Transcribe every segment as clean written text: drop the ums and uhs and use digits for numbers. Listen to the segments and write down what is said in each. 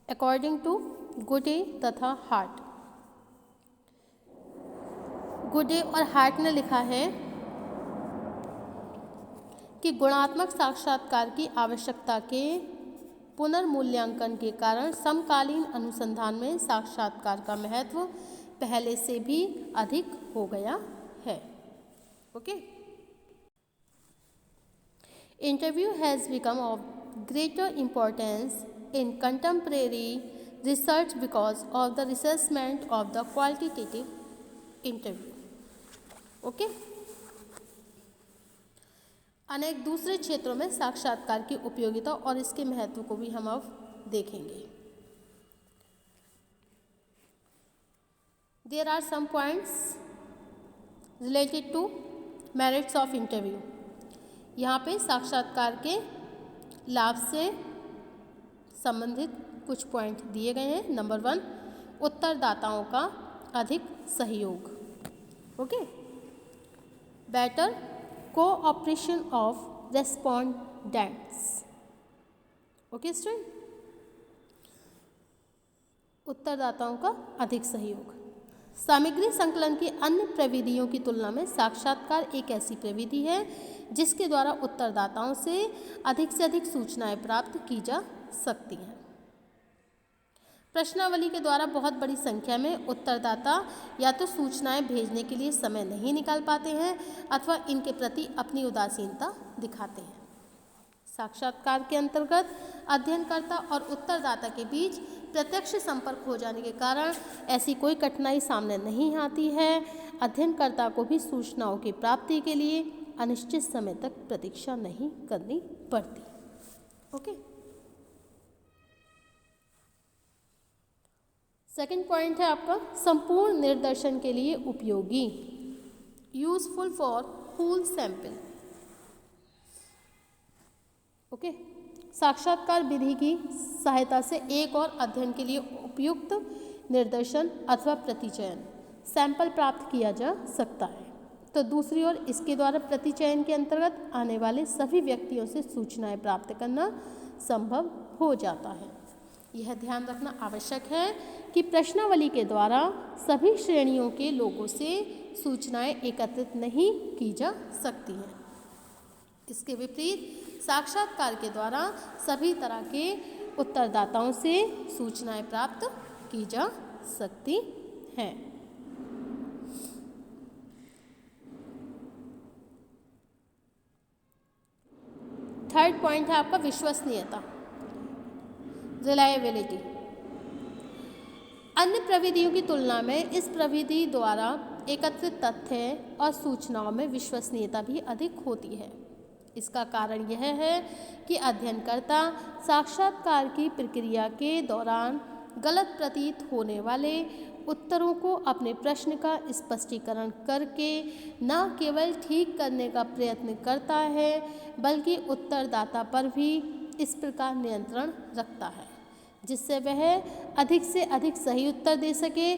According to गुडे तथा heart. गुडे और हार्ट ने लिखा है कि गुणात्मक साक्षात्कार की आवश्यकता के पुनर्मूल्यांकन के कारण समकालीन अनुसंधान में साक्षात्कार का महत्व पहले से भी अधिक हो गया है। Okay, interview has become of greater importance in contemporary research because of the reassessment of the qualitative interview. Okay, अनेक दूसरे क्षेत्रों में साक्षात्कार की उपयोगिता और इसके महत्व को भी हम अब देखेंगे। There are some points related to merits of interview. यहाँ पे साक्षात्कार के लाभ से संबंधित कुछ पॉइंट दिए गए हैं। नंबर 1, उत्तरदाताओं का अधिक सहयोग। Okay, better cooperation of respondents. Okay student, उत्तरदाताओं का अधिक सहयोग। सामग्री संकलन की अन्य प्रविधियों की तुलना में साक्षात्कार एक ऐसी प्रविधि है जिसके द्वारा उत्तरदाताओं से अधिक सूचनाएं प्राप्त की जा सकती हैं। प्रश्नावली के द्वारा बहुत बड़ी संख्या में उत्तरदाता या तो सूचनाएं भेजने के लिए समय नहीं निकाल पाते हैं अथवा इनके प्रति अपनी उदासीनता दिखाते हैं। साक्षात्कार के अंतर्गत अध्ययनकर्ता और उत्तरदाता के बीच प्रत्यक्ष संपर्क हो जाने के कारण ऐसी कोई कठिनाई सामने नहीं आती है। अध्ययनकर्ता को भी सूचनाओं की प्राप्ति के लिए अनिश्चित समय तक प्रतीक्षा नहीं करनी पड़ती। ओके, सेकंड पॉइंट है आपका संपूर्ण निर्दर्शन के लिए उपयोगी, useful for whole sample. Okay, साक्षात्कार विधि की सहायता से एक और अध्ययन के लिए उपयुक्त निर्दर्शन अथवा प्रतिचयन सैंपल प्राप्त किया जा सकता है, तो दूसरी ओर इसके द्वारा प्रतिचयन के अंतर्गत आने वाले सभी व्यक्तियों से सूचनाएं प्राप्त करना संभव हो जाता है। यह ध्यान रखना आवश्यक है कि प्रश्नावली के द्वारा सभी श्रेणियों के लोगों से सूचनाएं एकत्रित नहीं की जा सकती हैं। इसके विपरीत साक्षात्कार के द्वारा सभी तरह के उत्तरदाताओं से सूचनाएं प्राप्त की जा सकती हैं। थर्ड पॉइंट है आपका विश्वसनीयता, रिलायबिलिटी। अन्य प्रविधियों की तुलना में इस प्रविधि द्वारा एकत्रित तथ्य और सूचनाओं में विश्वसनीयता भी अधिक होती है। इसका कारण यह है कि अध्ययनकर्ता साक्षात्कार की प्रक्रिया के दौरान गलत प्रतीत होने वाले उत्तरों को अपने प्रश्न का स्पष्टीकरण करके न केवल ठीक करने का प्रयत्न करता है बल्कि उत्तरदाता पर भी इस प्रकार नियंत्रण रखता है जिससे वह अधिक से अधिक सही उत्तर दे सके।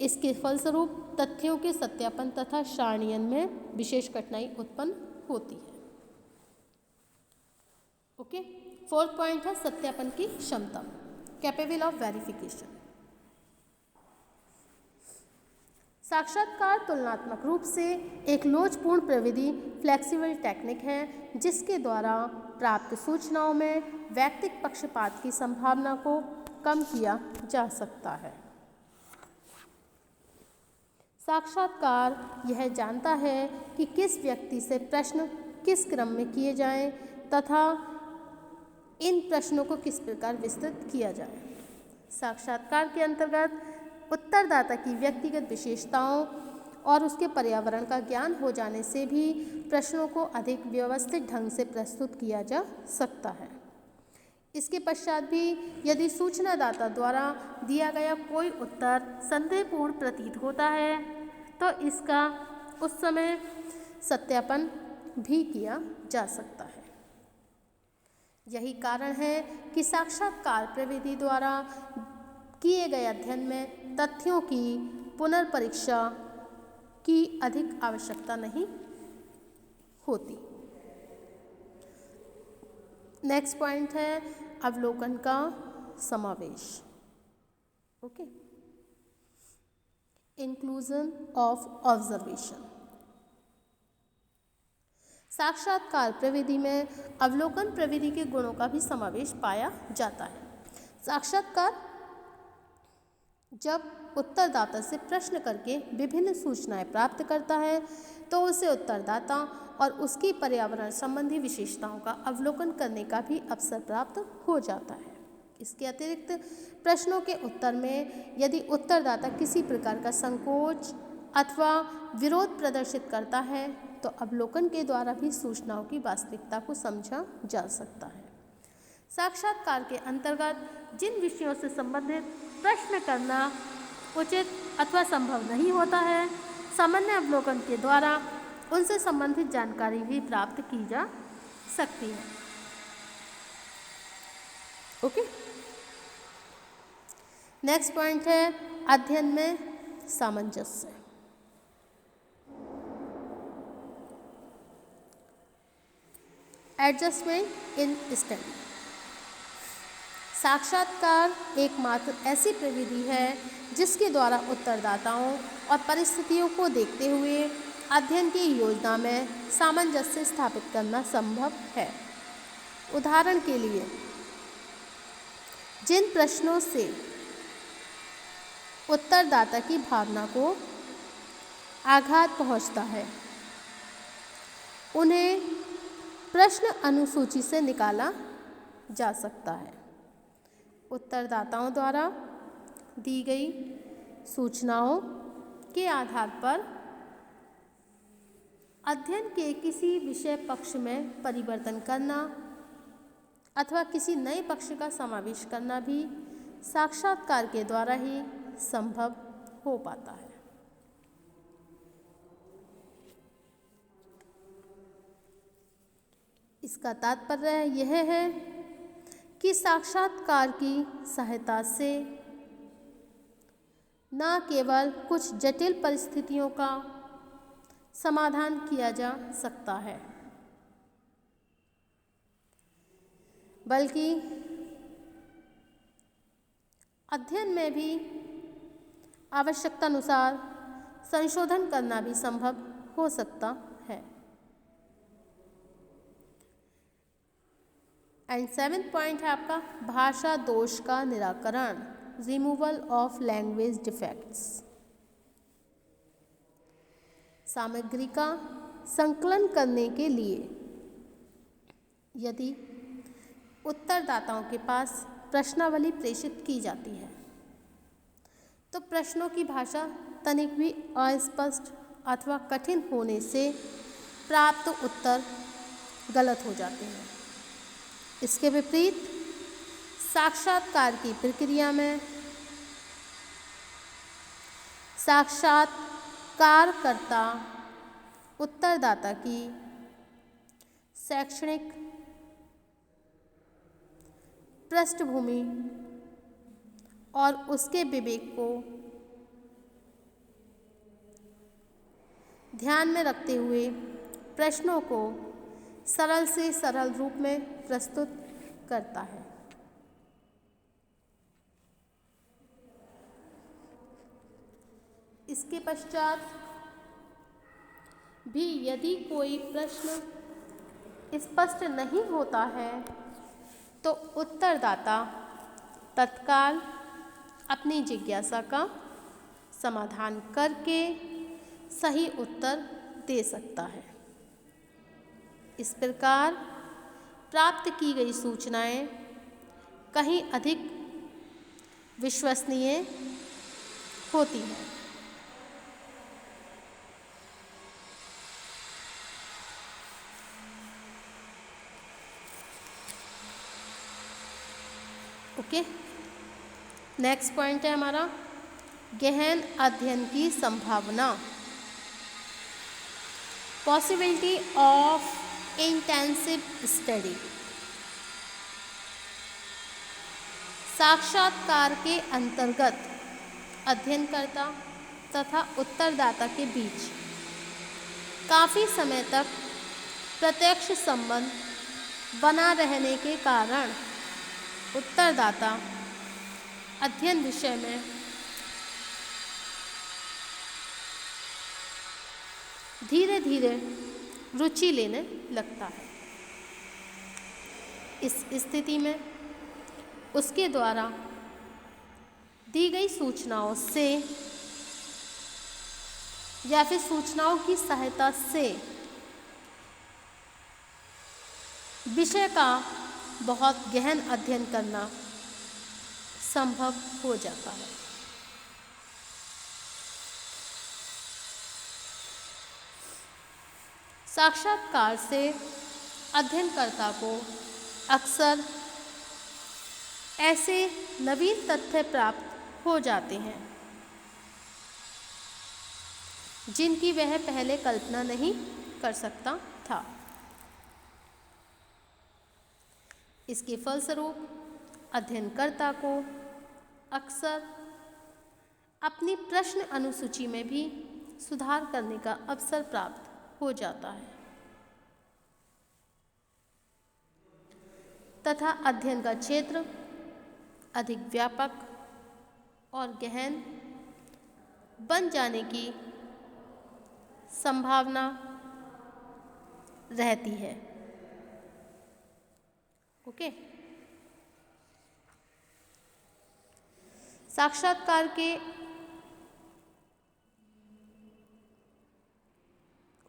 इसके फलस्वरूप तथ्यों के सत्यापन तथा सारणीयन में विशेष कठिनाई उत्पन्न होती है। ओके, फोर्थ पॉइंट है सत्यापन की क्षमता, कैपेबल ऑफ वेरिफिकेशन। साक्षात्कार तुलनात्मक रूप से एक लोचपूर्ण प्रविधि फ्लेक्सिबल टेक्निक है जिसके द्वारा प्राप्त सूचनाओं में वैयक्तिक पक्षपात की संभावना को कम किया जा सकता है। साक्षात्कार यह जानता है कि किस व्यक्ति से प्रश्न किस क्रम में किए जाएं तथा इन प्रश्नों को किस प्रकार विस्तृत किया जाए। साक्षात्कार के अंतर्गत उत्तरदाता की व्यक्तिगत विशेषताओं और उसके पर्यावरण का ज्ञान हो जाने से भी प्रश्नों को अधिक व्यवस्थित ढंग से प्रस्तुत किया जा सकता है। इसके पश्चात भी यदि सूचनादाता द्वारा दिया गया कोई उत्तर संदेहपूर्ण प्रतीत होता है तो इसका उस समय सत्यापन भी किया जा सकता है। यही कारण है कि साक्षात्कार प्रविधि द्वारा किए गए अध्ययन में तथ्यों की पुनर्परीक्षा की अधिक आवश्यकता नहीं होती। नेक्स्ट पॉइंट है अवलोकन का समावेश। ओके। Inclusion of observation. साक्षात्कार प्रविधि में अवलोकन प्रविधि के गुणों का भी समावेश पाया जाता है। साक्षात्कार जब उत्तरदाता से प्रश्न करके विभिन्न सूचनाएं प्राप्त करता है तो उसे उत्तरदाता और उसकी पर्यावरण संबंधी विशेषताओं का अवलोकन करने का भी अवसर प्राप्त हो जाता है। इसके अतिरिक्त प्रश्नों के उत्तर में यदि उत्तरदाता किसी प्रकार का संकोच अथवा विरोध प्रदर्शित करता है तो अवलोकन के द्वारा भी सूचनाओं की वास्तविकता को समझा जा सकता है। साक्षात्कार के अंतर्गत जिन विषयों से संबंधित प्रश्न करना उचित अथवा संभव नहीं होता है, सामान्य अवलोकन के द्वारा उनसे संबंधित जानकारी भी प्राप्त की जा सकती है। ओके। नेक्स्ट पॉइंट है अध्ययन में सामंजस्य। Adjustment in study. साक्षात्कार एकमात्र ऐसी प्रविधि है जिसके द्वारा उत्तरदाताओं और परिस्थितियों को देखते हुए अध्ययन की योजना में सामंजस्य स्थापित करना संभव है। उदाहरण के लिए, जिन प्रश्नों से उत्तरदाता की भावना को आघात पहुंचता है उन्हें प्रश्न अनुसूची से निकाला जा सकता है। उत्तरदाताओं द्वारा दी गई सूचनाओं के आधार पर अध्ययन के किसी विषय पक्ष में परिवर्तन करना अथवा किसी नए पक्ष का समावेश करना भी साक्षात्कार के द्वारा ही संभव हो पाता है। इसका तात्पर्य यह है कि साक्षात्कार की सहायता से न केवल कुछ जटिल परिस्थितियों का समाधान किया जा सकता है, बल्कि अध्ययन में भी आवश्यकतानुसार संशोधन करना भी संभव हो सकता है। एंड 7th पॉइंट है आपका भाषा दोष का निराकरण, रिमूवल ऑफ लैंग्वेज डिफेक्ट्स। सामग्री का संकलन करने के लिए यदि उत्तरदाताओं के पास प्रश्नावली प्रेषित की जाती है तो प्रश्नों की भाषा तनिक भी अस्पष्ट अथवा कठिन होने से प्राप्त उत्तर गलत हो जाते हैं। इसके विपरीत साक्षात्कार की प्रक्रिया में साक्षात्कारकर्ता उत्तरदाता की शैक्षणिक पृष्ठभूमि और उसके विवेक को ध्यान में रखते हुए प्रश्नों को सरल से सरल रूप में प्रस्तुत करता है। इसके पश्चात भी यदि कोई प्रश्न स्पष्ट नहीं होता है तो उत्तरदाता तत्काल अपनी जिज्ञासा का समाधान करके सही उत्तर दे सकता है। इस प्रकार प्राप्त की गई सूचनाएं कहीं अधिक विश्वसनीय होती हैं। ओके, नेक्स्ट पॉइंट है हमारा गहन अध्ययन की संभावना, पॉसिबिलिटी ऑफ इंटेंसिव स्टडी। साक्षात्कार के अंतर्गत अध्ययनकर्ता तथा उत्तरदाता के बीच काफ़ी समय तक प्रत्यक्ष संबंध बना रहने के कारण उत्तरदाता अध्ययन विषय में धीरे धीरे रुचि लेने लगता है। इस स्थिति में उसके द्वारा दी गई सूचनाओं से या फिर सूचनाओं की सहायता से विषय का बहुत गहन अध्ययन करना संभव हो जाता है। साक्षात्कार से अध्ययनकर्ता को अक्सर ऐसे नवीन तथ्य प्राप्त हो जाते हैं जिनकी वह पहले कल्पना नहीं कर सकता था। इसके फलस्वरूप अध्ययनकर्ता को अक्सर अपनी प्रश्न अनुसूची में भी सुधार करने का अवसर प्राप्त हो जाता है तथा अध्ययन का क्षेत्र अधिक व्यापक और गहन बन जाने की संभावना रहती है। ओके। साक्षात्कार के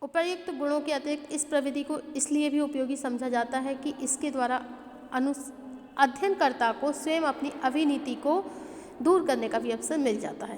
उपर्युक्त गुणों के अतिरिक्त इस प्रविधि को इसलिए भी उपयोगी समझा जाता है कि इसके द्वारा अध्ययनकर्ता को स्वयं अपनी अभिनीति को दूर करने का भी अवसर मिल जाता है।